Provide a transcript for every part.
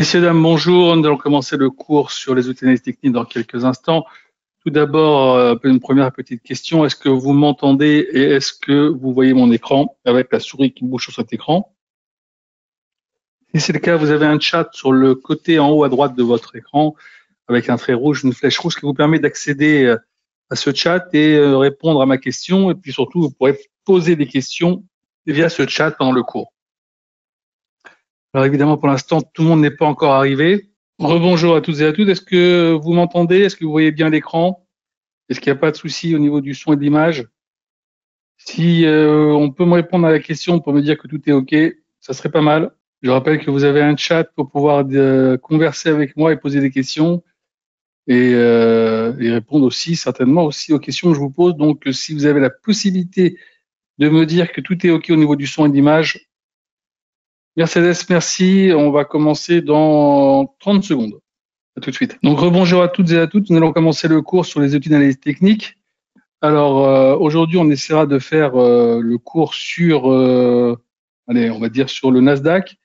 Messieurs, dames, bonjour. Nous allons commencer le cours sur les outils d'analyse technique dans quelques instants. Tout d'abord, une première petite question. Est-ce que vous m'entendez et est-ce que vous voyez mon écran avec la souris qui bouge sur cet écran? Si c'est le cas, vous avez un chat sur le côté en haut à droite de votre écran avec un trait rouge, une flèche rouge qui vous permet d'accéder à ce chat et répondre à ma question. Et puis surtout, vous pourrez poser des questions via ce chat pendant le cours. Alors évidemment, pour l'instant, tout le monde n'est pas encore arrivé. Rebonjour à toutes et à tous. Est-ce que vous m'entendez? Est-ce que vous voyez bien l'écran? Est-ce qu'il n'y a pas de souci au niveau du son et de l'image? Si on peut me répondre à la question pour me dire que tout est OK, ça serait pas mal. Je rappelle que vous avez un chat pour pouvoir converser avec moi et poser des questions et répondre aussi certainement aussi aux questions que je vous pose. Donc, si vous avez la possibilité de me dire que tout est OK au niveau du son et de l'image, Mercedes, merci. On va commencer dans 30 secondes. À tout de suite. Donc, rebonjour à toutes et à tous. Nous allons commencer le cours sur les outils d'analyse technique. Alors, aujourd'hui, on essaiera de faire le cours sur, allez, on va dire sur le Nasdaq.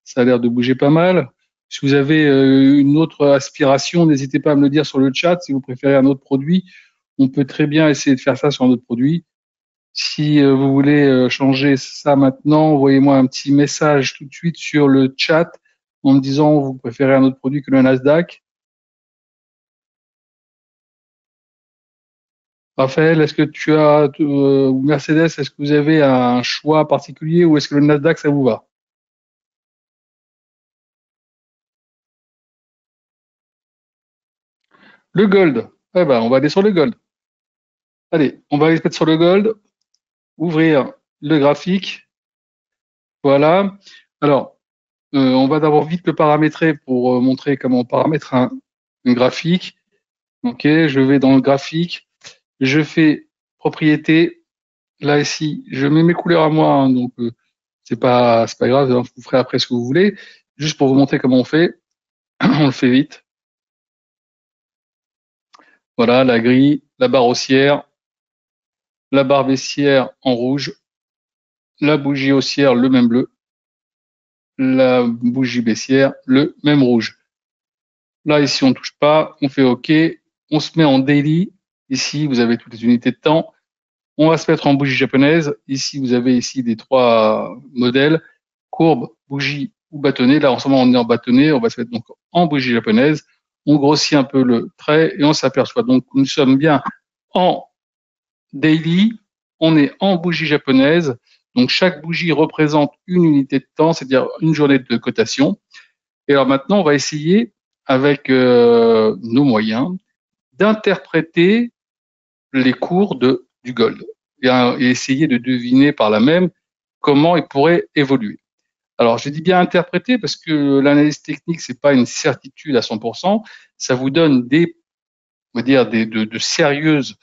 Ça a l'air de bouger pas mal. Si vous avez une autre aspiration, n'hésitez pas à me le dire sur le chat. Si vous préférez un autre produit, on peut très bien essayer de faire ça sur un autre produit. Si vous voulez changer ça maintenant, envoyez-moi un petit message tout de suite sur le chat en me disant vous préférez un autre produit que le Nasdaq. Raphaël, est-ce que tu as, ou Mercedes, est-ce que vous avez un choix particulier ou est-ce que le Nasdaq, ça vous va? Le gold. Eh ben, on va aller sur le gold. Allez, on va aller se mettre sur le gold, ouvrir le graphique. Voilà. Alors, on va d'abord vite le paramétrer pour montrer comment on paramètre un graphique. Ok, je vais dans le graphique, je fais propriété. Là ici, je mets mes couleurs à moi, hein, donc c'est pas grave, hein, vous ferez après ce que vous voulez. Juste pour vous montrer comment on fait, on le fait vite. Voilà, la grille, la barre haussière, la barre baissière en rouge, la bougie haussière le même bleu, la bougie baissière le même rouge. Là ici on touche pas, on fait OK, on se met en daily. Ici vous avez toutes les unités de temps. On va se mettre en bougie japonaise. Ici vous avez ici les trois modèles, courbe, bougie ou bâtonnet. Là en ce moment on est en bâtonnet, on va se mettre donc en bougie japonaise. On grossit un peu le trait et on s'aperçoit donc que nous sommes bien en daily, on est en bougie japonaise. Donc chaque bougie représente une unité de temps, c'est-à-dire une journée de cotation. Et alors maintenant, on va essayer avec nos moyens d'interpréter les cours du gold et essayer de deviner par là même comment il pourrait évoluer. Alors, je dis bien interpréter parce que l'analyse technique, c'est pas une certitude à 100%. Ça vous donne on va dire de sérieuses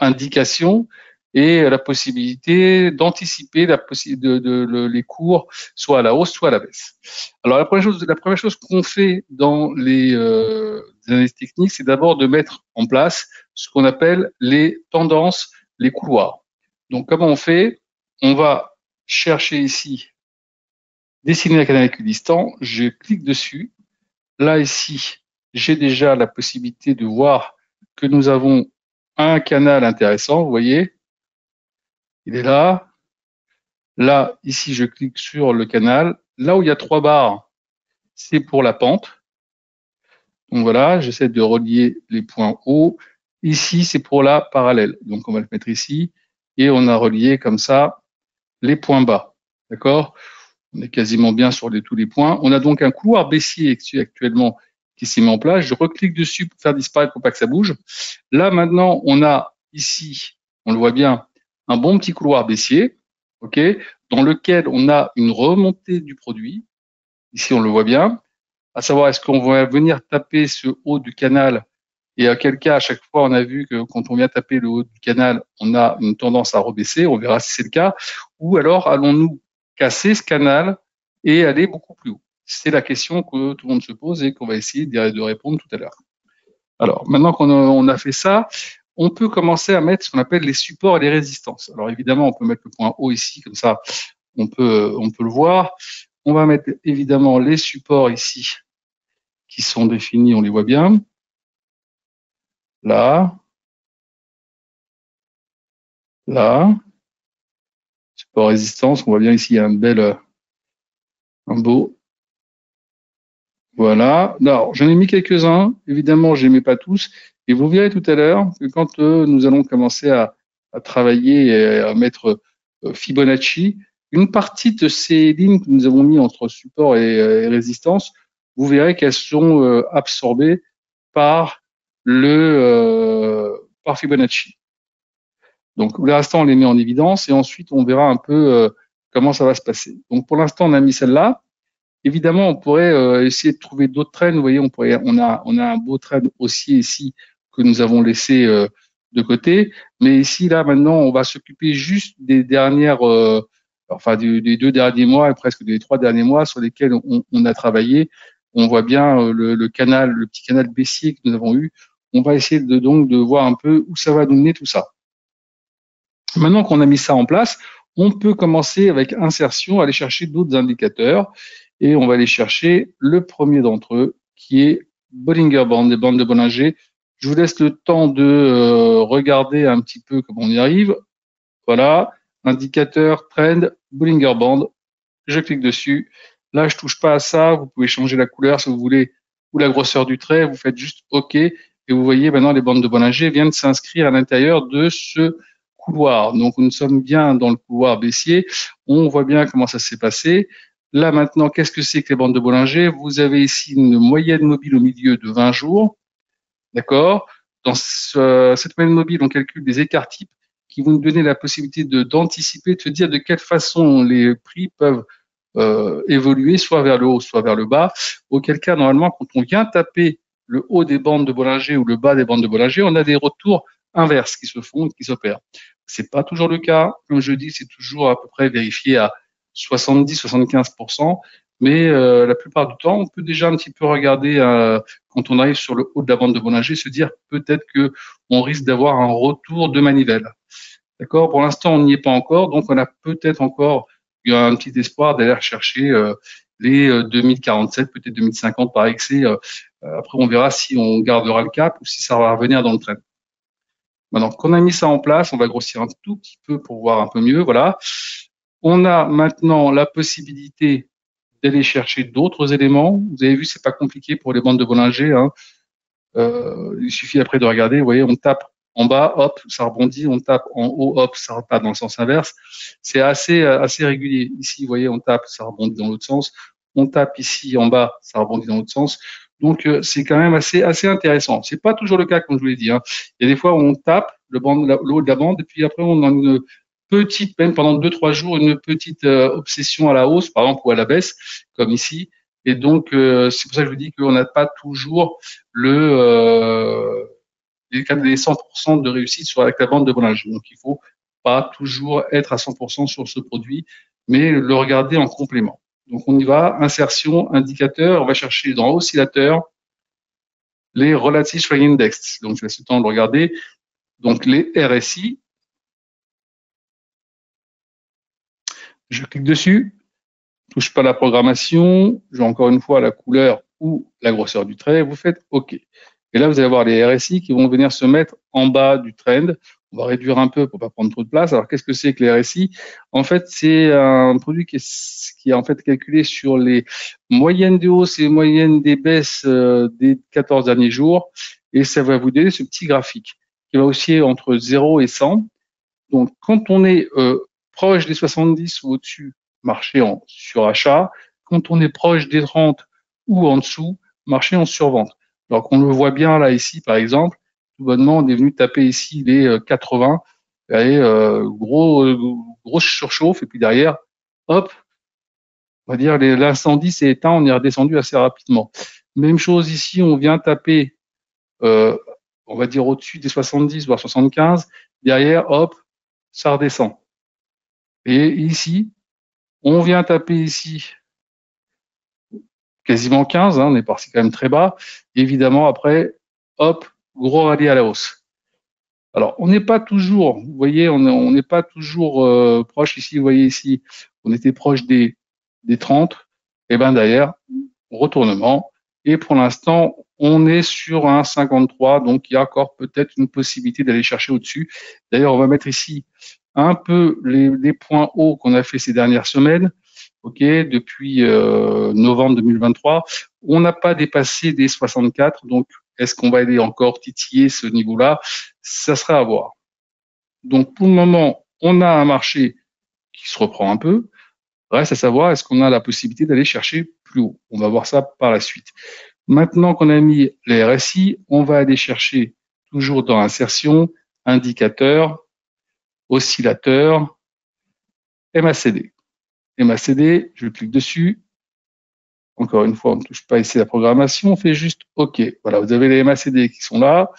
indications et la possibilité d'anticiper les cours soit à la hausse, soit à la baisse. Alors, la première chose qu'on fait dans les analyses techniques, c'est d'abord de mettre en place ce qu'on appelle les tendances, les couloirs. Donc, comment on fait? On va chercher ici dessiner un canal équidistant, je clique dessus. Là, ici, j'ai déjà la possibilité de voir que nous avons un canal intéressant, vous voyez. Il est là. Là, ici, je clique sur le canal. Là où il y a 3 barres, c'est pour la pente. Donc voilà, j'essaie de relier les points hauts. Ici, c'est pour la parallèle. Donc on va le mettre ici. Et on a relié comme ça les points bas. D'accord? On est quasiment bien sur tous les points. On a donc un couloir baissier actuellement qui s'est mis en place. Je reclique dessus pour faire disparaître pour pas que ça bouge. Là, maintenant, on a ici, on le voit bien, un bon petit couloir baissier, ok, dans lequel on a une remontée du produit. Ici, on le voit bien. À savoir, est-ce qu'on va venir taper ce haut du canal? Et à quel cas, à chaque fois, on a vu que quand on vient taper le haut du canal, on a une tendance à rebaisser. On verra si c'est le cas. Ou alors, allons-nous casser ce canal et aller beaucoup plus haut? C'est la question que tout le monde se pose et qu'on va essayer de répondre tout à l'heure. Alors, maintenant qu'on a fait ça, on peut commencer à mettre ce qu'on appelle les supports et les résistances. Alors, évidemment, on peut mettre le point haut ici, comme ça, on peut le voir. On va mettre évidemment les supports ici qui sont définis, on les voit bien. Là, là, support résistance, on voit bien ici, il y a un beau. Voilà. Alors, j'en ai mis quelques-uns. Évidemment, je les mets pas tous. Et vous verrez tout à l'heure que quand nous allons commencer à travailler et à mettre Fibonacci, une partie de ces lignes que nous avons mis entre support et résistance, vous verrez qu'elles sont absorbées par par Fibonacci. Donc, pour l'instant, on les met en évidence et ensuite, on verra un peu comment ça va se passer. Donc, pour l'instant, on a mis celle-là. Évidemment, on pourrait essayer de trouver d'autres traînes. Vous voyez, on a un beau traîne haussier ici que nous avons laissé de côté. Mais ici, là, maintenant, on va s'occuper juste des dernières, enfin, des 2 derniers mois et presque des 3 derniers mois sur lesquels on a travaillé. On voit bien le petit canal baissier que nous avons eu. On va essayer donc de voir un peu où ça va nous mener tout ça. Maintenant qu'on a mis ça en place, on peut commencer avec insertion, aller chercher d'autres indicateurs. Et on va aller chercher le premier d'entre eux, qui est Bollinger Band, des bandes de Bollinger. Je vous laisse le temps de regarder un petit peu comment on y arrive. Voilà, indicateur, trend, Bollinger Band. Je clique dessus. Là, je touche pas à ça. Vous pouvez changer la couleur si vous voulez ou la grosseur du trait. Vous faites juste OK. Et vous voyez maintenant les bandes de Bollinger viennent s'inscrire à l'intérieur de ce couloir. Donc, nous sommes bien dans le couloir baissier. On voit bien comment ça s'est passé. Là, maintenant, qu'est-ce que c'est que les bandes de Bollinger? Vous avez ici une moyenne mobile au milieu de 20 jours. D'accord? Dans cette moyenne mobile, on calcule des écarts types qui vont nous donner la possibilité d'anticiper, de se dire de quelle façon les prix peuvent évoluer, soit vers le haut, soit vers le bas. Auquel cas, normalement, quand on vient taper le haut des bandes de Bollinger ou le bas des bandes de Bollinger, on a des retours inverses qui se font, qui s'opèrent. C'est pas toujours le cas. Comme je dis, c'est toujours à peu près vérifié à 70-75%, mais la plupart du temps, on peut déjà un petit peu regarder quand on arrive sur le haut de la bande de Bollinger, se dire peut-être que on risque d'avoir un retour de manivelle. D'accord? Pour l'instant, on n'y est pas encore, donc on a peut-être encore un petit espoir d'aller chercher les 2047, peut-être 2050 par excès. Après, on verra si on gardera le cap ou si ça va revenir dans le train. Maintenant qu'on a mis ça en place, on va grossir un tout petit peu pour voir un peu mieux. Voilà. On a maintenant la possibilité d'aller chercher d'autres éléments. Vous avez vu, c'est pas compliqué pour les bandes de Bollinger. Hein. Il suffit après de regarder. Vous voyez, on tape en bas, hop, ça rebondit. On tape en haut, hop, ça repart dans le sens inverse. C'est assez régulier. Ici, vous voyez, on tape, ça rebondit dans l'autre sens. On tape ici en bas, ça rebondit dans l'autre sens. Donc, c'est quand même assez intéressant. C'est pas toujours le cas, comme je vous l'ai dit. Hein. Il y a des fois où on tape le haut de la bande, et puis après, on a une petite, même pendant 2-3 jours, une petite obsession à la hausse, par exemple, ou à la baisse, comme ici. Et donc, c'est pour ça que je vous dis qu'on n'a pas toujours les 100% de réussite avec la bande de Bollinger. Donc, il faut pas toujours être à 100% sur ce produit, mais le regarder en complément. Donc, on y va, insertion, indicateur, on va chercher dans oscillateur les Relative Strength Index. Donc, je laisse le temps de regarder. Donc, les RSI. Je clique dessus, touche pas la programmation, j'ai encore une fois la couleur ou la grosseur du trait, vous faites OK. Et là, vous allez avoir les RSI qui vont venir se mettre en bas du trend. On va réduire un peu pour pas prendre trop de place. Alors, qu'est-ce que c'est que les RSI? En fait, c'est un produit qui est en fait calculé sur les moyennes des hausses et moyennes des baisses des 14 derniers jours. Et ça va vous donner ce petit graphique qui va osciller entre 0 et 100. Donc, quand on est proche des 70 ou au-dessus, marché en surachat. Quand on est proche des 30 ou en dessous, marché en survente. Donc, on le voit bien là, ici, par exemple. Tout bonnement, on est venu taper ici les 80. Et, grosse surchauffe. Et puis derrière, hop, on va dire l'incendie s'est éteint, on est redescendu assez rapidement. Même chose ici, on vient taper, on va dire au-dessus des 70, voire 75. Derrière, hop, ça redescend. Et ici, on vient taper ici quasiment 15, hein, on est parti quand même très bas. Évidemment, après, hop, gros rallye à la hausse. Alors, on n'est pas toujours, vous voyez, on n'est pas toujours proche ici, vous voyez ici, on était proche des 30. Et bien derrière, retournement, Et pour l'instant, on est sur un 53, donc il y a encore peut-être une possibilité d'aller chercher au-dessus. D'ailleurs, on va mettre ici un peu les points hauts qu'on a fait ces dernières semaines. Ok, depuis novembre 2023, on n'a pas dépassé des 64, donc est-ce qu'on va aller encore titiller ce niveau-là? Ça sera à voir. Donc pour le moment, on a un marché qui se reprend un peu. Reste à savoir, est-ce qu'on a la possibilité d'aller chercher plus haut? On va voir ça par la suite. Maintenant qu'on a mis les RSI, on va aller chercher toujours dans insertion, indicateur, oscillateur, MACD. MACD, je clique dessus. Encore une fois, on ne touche pas ici la programmation, on fait juste OK. Voilà, vous avez les MACD qui sont là.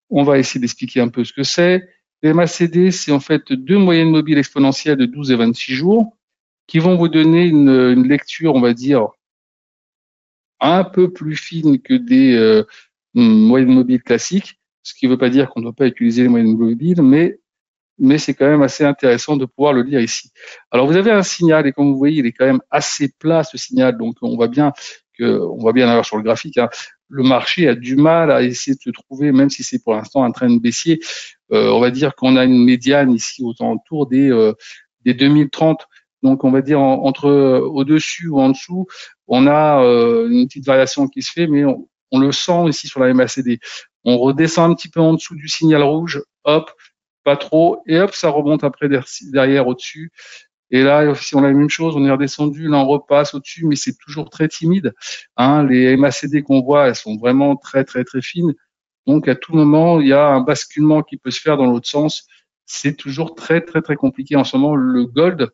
On va essayer d'expliquer un peu ce que c'est. Les MACD, c'est en fait deux moyennes mobiles exponentielles de 12 et 26 jours qui vont vous donner une lecture, on va dire, un peu plus fine que des moyennes mobiles classiques, ce qui ne veut pas dire qu'on ne doit pas utiliser les moyennes mobiles, mais c'est quand même assez intéressant de pouvoir le lire ici. Alors vous avez un signal et comme vous voyez, il est quand même assez plat ce signal, donc on voit bien avoir sur le graphique, hein, le marché a du mal à essayer de se trouver, même si c'est pour l'instant un train baissier. On va dire qu'on a une médiane ici autour des 2030. Donc on va dire entre au-dessus ou en dessous, on a une petite variation qui se fait, mais on le sent ici sur la MACD. On redescend un petit peu en dessous du signal rouge, hop, pas trop, et hop, ça remonte après derrière au-dessus. Et là, si on a la même chose, on est redescendu, là on repasse au-dessus, mais c'est toujours très timide. Hein, les MACD qu'on voit, elles sont vraiment très très très fines. Donc à tout moment, il y a un basculement qui peut se faire dans l'autre sens. C'est toujours très très très compliqué en ce moment. Le gold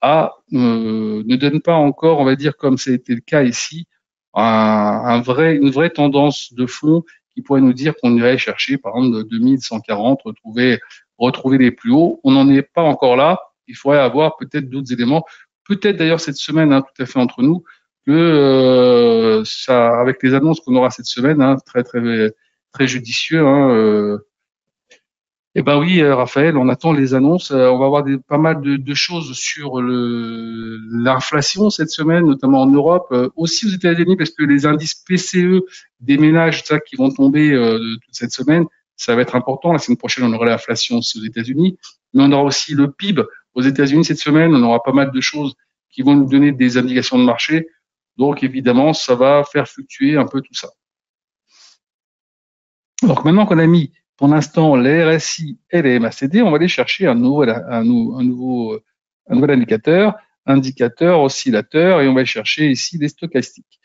ne donne pas encore, on va dire comme ça a été le cas ici, une vraie tendance de fond qui pourrait nous dire qu'on irait chercher par exemple 2140, retrouver les plus hauts. On n'en est pas encore là. Il faudrait avoir peut-être d'autres éléments. Peut-être d'ailleurs cette semaine, hein, tout à fait entre nous, que ça, avec les annonces qu'on aura cette semaine, hein, très très très judicieux. Hein, eh ben oui, Raphaël, on attend les annonces. On va avoir pas mal de choses sur l'inflation cette semaine, notamment en Europe, aussi aux États-Unis, parce que les indices PCE des ménages, ça, qui vont tomber toute cette semaine, ça va être important. La semaine prochaine, on aura l'inflation aussi aux États-Unis, mais on aura aussi le PIB aux États-Unis cette semaine. On aura pas mal de choses qui vont nous donner des indications de marché. Donc évidemment, ça va faire fluctuer un peu tout ça. Donc maintenant qu'on a mis pour l'instant les RSI et les MACD, on va aller chercher un nouvel indicateur, oscillateur, et on va chercher ici les stochastiques.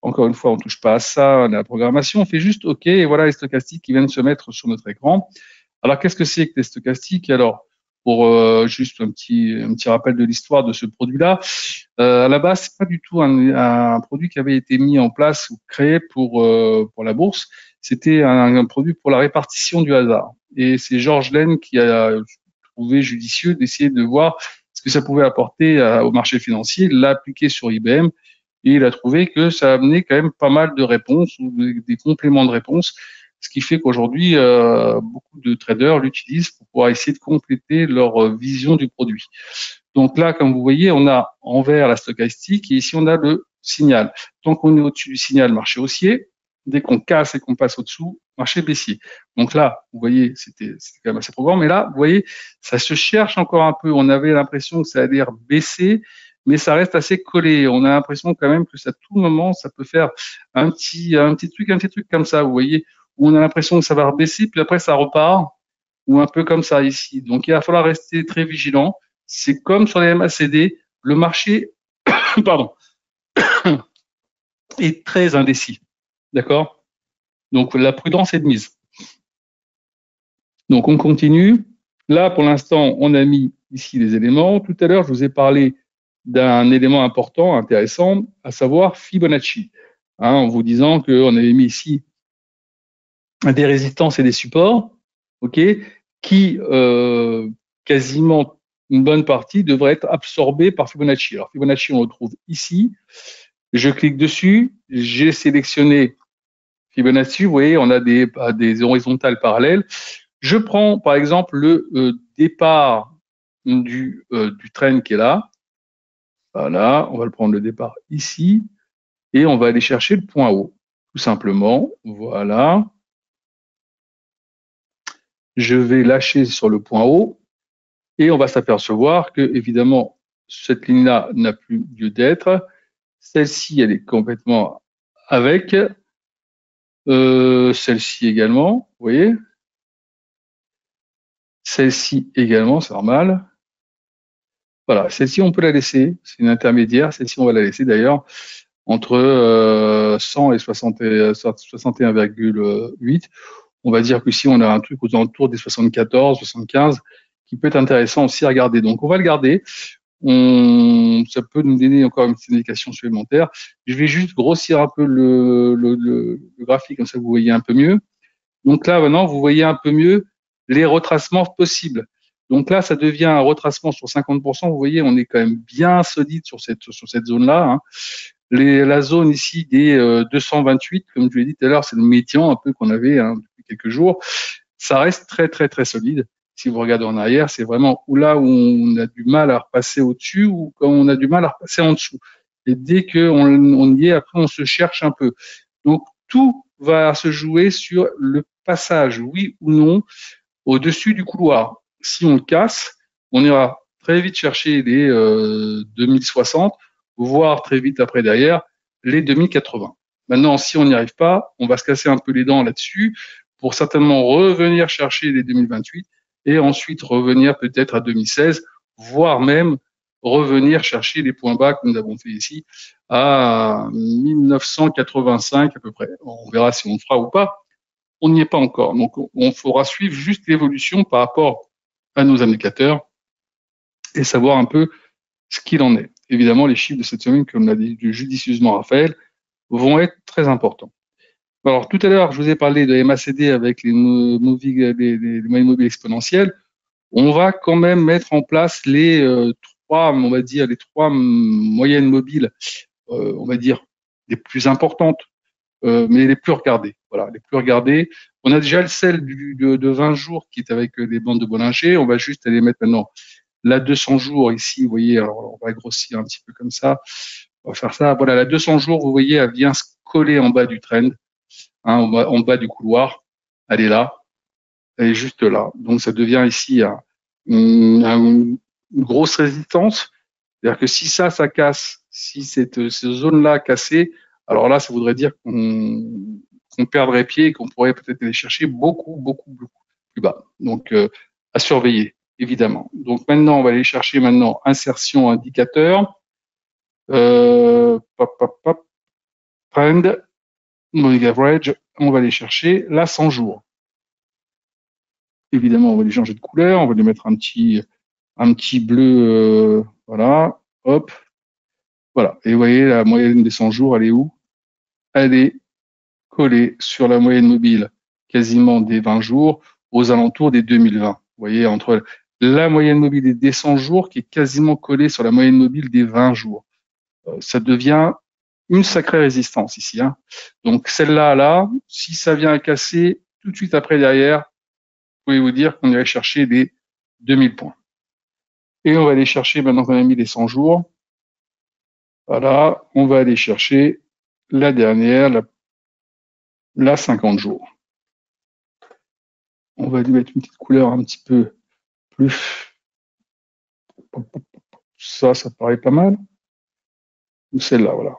Encore une fois, on ne touche pas à ça, la programmation, on fait juste OK, et voilà les stochastiques qui viennent se mettre sur notre écran. Alors, qu'est-ce que c'est que les stochastiques? Alors, pour juste un petit rappel de l'histoire de ce produit-là, à la base, c'est pas du tout un produit qui avait été mis en place ou créé pour la bourse. C'était un produit pour la répartition du hasard. Et c'est George Lane qui a trouvé judicieux d'essayer de voir ce que ça pouvait apporter au marché financier. Il l'a appliqué sur IBM et il a trouvé que ça amenait quand même pas mal de réponses ou des compléments de réponses, ce qui fait qu'aujourd'hui, beaucoup de traders l'utilisent pour pouvoir essayer de compléter leur vision du produit. Donc là, comme vous voyez, on a en vert la stochastique et ici on a le signal. Tant qu'on est au-dessus du signal, marché haussier. Dès qu'on casse et qu'on passe au-dessous, marché baissier. Donc là, vous voyez, c'était quand même assez probant. Mais là, vous voyez, ça se cherche encore un peu. On avait l'impression que ça allait baisser, mais ça reste assez collé. On a l'impression quand même que à tout moment, ça peut faire un petit truc comme ça. Vous voyez, où on a l'impression que ça va baisser, puis après ça repart, ou un peu comme ça ici. Donc il va falloir rester très vigilant. C'est comme sur les MACD, le marché, pardon, est très indécis. D'accord? Donc la prudence est de mise. Donc on continue. Là, pour l'instant, on a mis ici les éléments. Tout à l'heure, je vous ai parlé d'un élément important, intéressant, à savoir Fibonacci. Hein, en vous disant qu'on avait mis ici des résistances et des supports, ok, qui quasiment une bonne partie devrait être absorbée par Fibonacci. Alors Fibonacci, on le trouve ici. Je clique dessus, j'ai sélectionné Fibonacci, vous voyez, on a des horizontales parallèles. Je prends par exemple le départ du trend qui est là. Voilà, on va le prendre le départ ici. et on va aller chercher le point haut, tout simplement. Voilà. Je vais lâcher sur le point haut et on va s'apercevoir que, évidemment, cette ligne-là n'a plus lieu d'être. Celle-ci, elle est complètement avec. Celle-ci également, vous voyez. Celle-ci également, c'est normal. Voilà, celle-ci, on peut la laisser. C'est une intermédiaire. Celle-ci, on va la laisser d'ailleurs entre 100 et 61,8. On va dire que si on a un truc aux alentours des 74, 75, qui peut être intéressant aussi à regarder. Donc, on va le garder. Ça peut nous donner encore une petite indication supplémentaire. Je vais juste grossir un peu le graphique, comme ça vous voyez un peu mieux. Donc là, maintenant, vous voyez un peu mieux les retracements possibles. Donc là, ça devient un retracement sur 50%. Vous voyez, on est quand même bien solide sur cette zone-là. Hein. La zone ici des 228, comme je l'ai dit tout à l'heure, c'est le médian un peu qu'on avait depuis quelques jours. Ça reste très, très, très solide. Si vous regardez en arrière, c'est vraiment là où on a du mal à repasser au-dessus ou quand on a du mal à repasser en dessous. Et dès qu'on y est, après, on se cherche un peu. Donc, tout va se jouer sur le passage, oui ou non, au-dessus du couloir. Si on le casse, on ira très vite chercher les 2060, voire très vite après derrière, les 2080. Maintenant, si on n'y arrive pas, on va se casser un peu les dents là-dessus pour certainement revenir chercher les 2028 et ensuite revenir peut-être à 2016, voire même revenir chercher les points bas que nous avons fait ici à 1985 à peu près. On verra si on le fera ou pas. On n'y est pas encore. Donc, on faudra suivre juste l'évolution par rapport à nos indicateurs et savoir un peu ce qu'il en est. Évidemment, les chiffres de cette semaine, comme l'a dit judicieusement Raphaël, vont être très importants. Alors, tout à l'heure, je vous ai parlé de MACD avec les moyennes mobiles exponentielles. On va quand même mettre en place les trois moyennes mobiles, on va dire, les plus importantes, mais les plus regardées. Voilà, les plus regardées. On a déjà celle de 20 jours qui est avec les bandes de Bollinger. On va juste aller mettre maintenant la 200 jours ici. Vous voyez, alors on va grossir un petit peu comme ça. On va faire ça. Voilà, la 200 jours, vous voyez, elle vient se coller en bas du trend, en bas du couloir. Elle est là. Elle est juste là. Donc, ça devient ici une grosse résistance. C'est-à-dire que si ça casse, si cette zone-là cassée, alors là, ça voudrait dire qu'on perdrait pied et qu'on pourrait peut-être aller chercher beaucoup, beaucoup, beaucoup plus bas. Donc, à surveiller, évidemment. Donc, maintenant, on va aller chercher maintenant insertion indicateur, trend, moving average, on va aller chercher la 100 jours. Évidemment, on va les changer de couleur, on va lui mettre un petit bleu, voilà, hop, voilà. Et vous voyez, la moyenne des 100 jours, elle est où? Elle est collée sur la moyenne mobile quasiment des 20 jours, aux alentours des 2020. Vous voyez, entre la moyenne mobile des 100 jours qui est quasiment collée sur la moyenne mobile des 20 jours. Ça devient une sacrée résistance ici. Hein. Donc celle-là, là, si ça vient à casser, tout de suite après derrière, vous pouvez vous dire qu'on irait chercher les 2000 points. Et on va aller chercher, maintenant qu'on a mis les 100 jours, voilà, on va aller chercher la dernière, la 50 jours. On va lui mettre une petite couleur un petit peu plus. Ça paraît pas mal. Ou celle-là, voilà.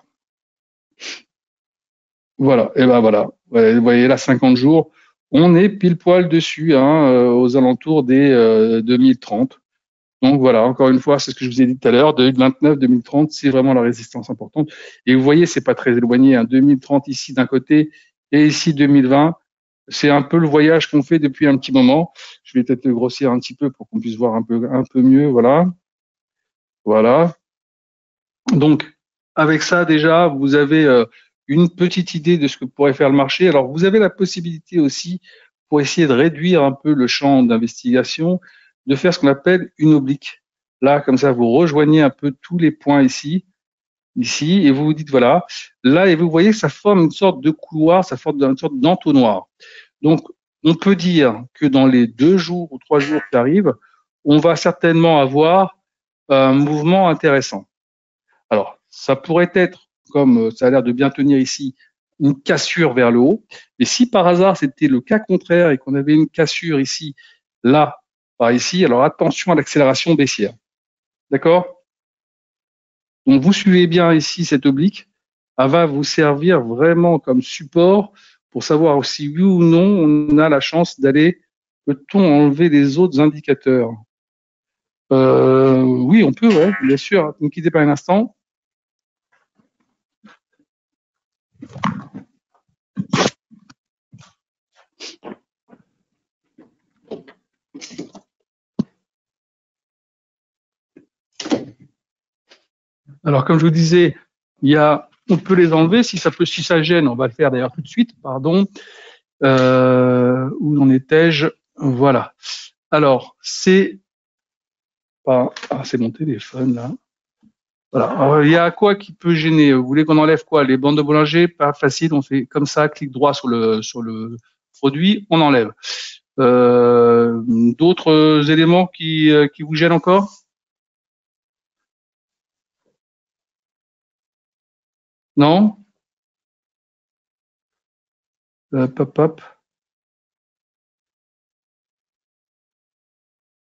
Voilà, et ben voilà. Vous voyez là, 50 jours, on est pile poil dessus, aux alentours des 2030. Donc voilà, encore une fois, c'est ce que je vous ai dit tout à l'heure, 2029, 2030, c'est vraiment la résistance importante. Et vous voyez, c'est pas très éloigné, 2030 ici d'un côté et ici 2020. C'est un peu le voyage qu'on fait depuis un petit moment. Je vais peut-être le grossir un petit peu pour qu'on puisse voir un peu mieux, voilà. Voilà. Donc, avec ça, déjà, vous avez une petite idée de ce que pourrait faire le marché. Alors, vous avez la possibilité aussi, pour essayer de réduire un peu le champ d'investigation, de faire ce qu'on appelle une oblique. Là, comme ça, vous rejoignez un peu tous les points ici, et vous vous dites, voilà, là, et vous voyez que ça forme une sorte de couloir, ça forme une sorte d'entonnoir. Donc, on peut dire que dans les 2 jours ou 3 jours qui arrivent, on va certainement avoir un mouvement intéressant. Alors, ça pourrait être comme ça a l'air de bien tenir ici, une cassure vers le haut. Et si par hasard c'était le cas contraire et qu'on avait une cassure ici, là, par ici, alors attention à l'accélération baissière. D'accord? Donc vous suivez bien ici cette oblique. Elle va vous servir vraiment comme support pour savoir si oui ou non on a la chance d'aller, peut-on enlever les autres indicateurs? Oui, on peut, ouais, bien sûr. Ne quittez pas un instant. Alors, comme je vous disais, on peut les enlever. Si ça gêne, on va le faire d'ailleurs tout de suite. Pardon. Où en étais-je? Voilà. Alors, c'est mon téléphone là. Voilà. Alors, il y a quoi qui peut gêner? Vous voulez qu'on enlève quoi? Les bandes de boulanger? Pas facile. On fait comme ça, clic droit sur le produit, on enlève. D'autres éléments qui vous gênent encore? Non? Hop, hop.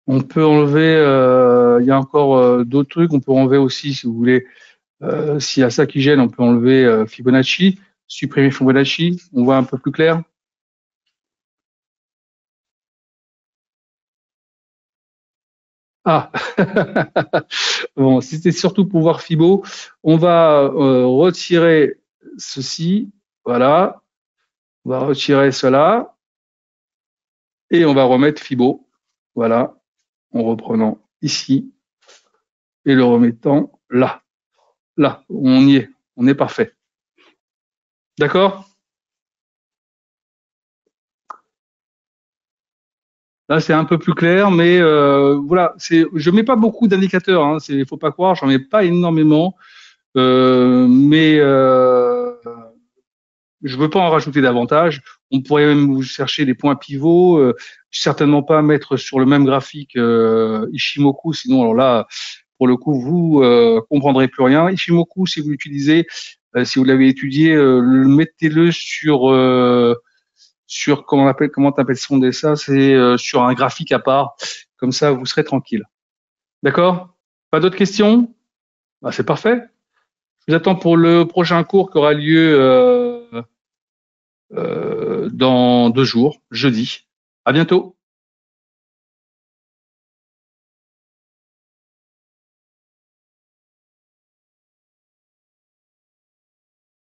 On peut enlever, il y a encore d'autres trucs, on peut enlever aussi, si vous voulez, s'il y a ça qui gêne, on peut enlever Fibonacci, supprimer Fibonacci, on voit un peu plus clair. Ah, bon, c'était surtout pour voir Fibo. On va retirer ceci, voilà, on va retirer cela, et on va remettre Fibo, voilà, en reprenant ici, et le remettant là. Là, on y est, on est parfait. D'accord? Là, c'est un peu plus clair, mais voilà, je mets pas beaucoup d'indicateurs, hein, faut pas croire, j'en mets pas énormément, mais je veux pas en rajouter davantage. On pourrait même chercher des points pivots, certainement pas mettre sur le même graphique Ishimoku, sinon alors là, pour le coup, vous comprendrez plus rien. Ishimoku, si vous l'utilisez, si vous l'avez étudié, mettez-le sur comment t'appelles ça, c'est sur un graphique à part, comme ça vous serez tranquille. D'accord? Pas d'autres questions? Bah, c'est parfait. Je vous attends pour le prochain cours qui aura lieu dans 2 jours, jeudi. À bientôt.